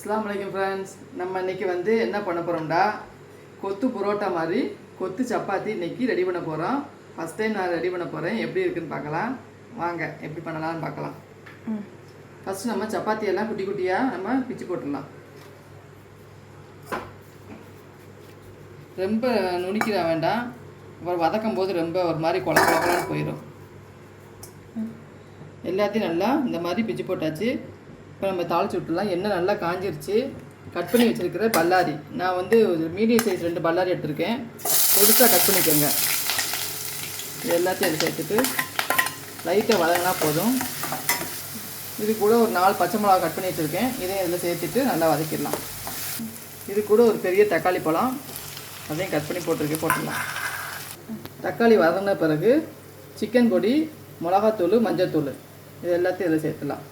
அஸ்ஸலாமு அலைக்கும் ஃப்ரெண்ட்ஸ். நம்ம இன்றைக்கி என்ன பண்ண போகிறோம்டா, கொத்து புரோட்டா மாதிரி கொத்து சப்பாத்தி இன்றைக்கி ரெடி பண்ண போகிறோம். ஃபஸ்ட் டைம் நான் ரெடி பண்ண போகிறேன். எப்படி இருக்குதுன்னு பார்க்கலாம் வாங்க, எப்படி பண்ணலாம்னு பார்க்கலாம். ஃபஸ்ட்டு நம்ம சப்பாத்தியெல்லாம் குட்டி குட்டியாக நம்ம பிச்சு போட்டுடலாம். ரொம்ப நுணுக்கிட வேண்டாம், அப்புறம் வதக்கும் போது ரொம்ப ஒரு மாதிரி குழப்பலான்னு போயிடும். எல்லாத்தையும் நல்லா இந்த மாதிரி பிச்சு போட்டாச்சு. இப்போ நம்ம தாளிச்சு விட்டுலாம். எண்ணெய் நல்லா காஞ்சிருச்சு. கட் பண்ணி வச்சுருக்கிற பல்லாரி, நான் ஒரு மீடியம் சைஸ் 2 பல்லாரி எடுத்திருக்கேன். பெருசாக கட் பண்ணிக்கோங்க. இது எல்லாத்தையும் அதை சேர்த்துட்டு லைட்டாக வதங்கினா போதும். இது கூட ஒரு 4 பச்சை மிளகா கட் பண்ணி வச்சுருக்கேன். இதையும் இதில் சேர்த்துட்டு நல்லா வதக்கிடலாம். இது கூட ஒரு பெரிய தக்காளி பழம், அதையும் கட் பண்ணி போட்டுடலாம். தக்காளி வதங்கின பிறகு சிக்கன் பொடி, மிளகாத்தூள், மஞ்சத்தூள் இது எல்லாத்தையும் இதில் சேர்த்துலாம்.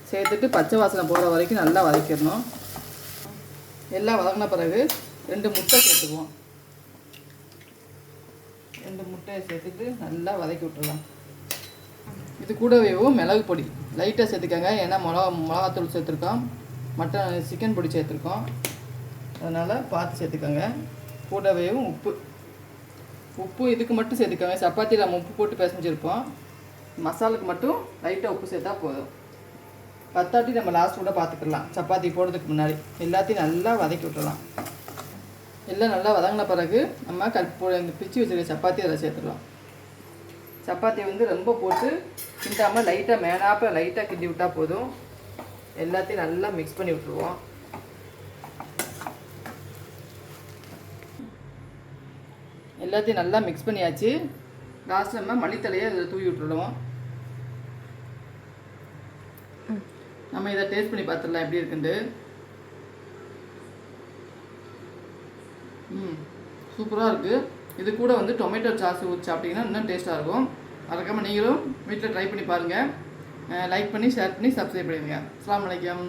சேர்த்துட்டு பச்சை வாசனை போகிற வரைக்கும் நல்லா வதக்கிடணும். எல்லாம் வதங்கின பிறகு 2 முட்டை சேர்த்துக்குவோம். 2 முட்டையை சேர்த்துட்டு நல்லா வதக்கி விட்டுடலாம். இது கூடவேவும் மிளகு பொடி லைட்டாக சேர்த்துக்கோங்க. ஏன்னா மிளகாத்தூள் சேர்த்துருக்கோம், சிக்கன் பொடி சேர்த்துருக்கோம், அதனால் பார்த்து சேர்த்துக்கோங்க. கூடவேவும் உப்பு இதுக்கு மட்டும் சேர்த்துக்கோங்க. சப்பாத்தியில் நம்ம உப்பு போட்டு பிசைஞ்சிருப்போம். மசாலுக்கு மட்டும் லைட்டாக உப்பு சேர்த்தா போதும். பத்தாட்டி நம்ம லாஸ்ட் கூட பார்த்துக்கலாம். சப்பாத்தி போடுறதுக்கு முன்னாடி எல்லாத்தையும் நல்லா வதக்கி விட்டுடலாம். எல்லாம் நல்லா வதங்கின பிறகு நம்ம பிச்சு வச்சுருக்க சப்பாத்தி அதில் சேர்த்துடலாம். சப்பாத்தியை ரொம்ப போட்டு கிண்டாமல் லைட்டாக மேலாப்ப லைட்டாக கிண்டி விட்டால் போதும். எல்லாத்தையும் நல்லா மிக்ஸ் பண்ணி விட்டுருவோம். எல்லாத்தையும் நல்லா மிக்ஸ் பண்ணியாச்சு. லாஸ்ட்டில் நம்ம மல்லித்தலையை அதில் தூவி விட்டுருவோம். நம்ம இதை டேஸ்ட் பண்ணி பார்த்துடலாம் எப்படி இருக்குண்டு. சூப்பராக இருக்குது. இது கூட டொமேட்டோ சாஸ் ஊற்றி சாப்பிட்டிங்கன்னா இன்னும் டேஸ்ட்டாக இருக்கும். மறக்காமல் நீங்களும் வீட்டில் ட்ரை பண்ணி பாருங்கள். லைக் பண்ணி, ஷேர் பண்ணி, சப்ஸ்கிரைப் பண்ணிடுங்க. அஸ்ஸலாமு அலைக்கும்.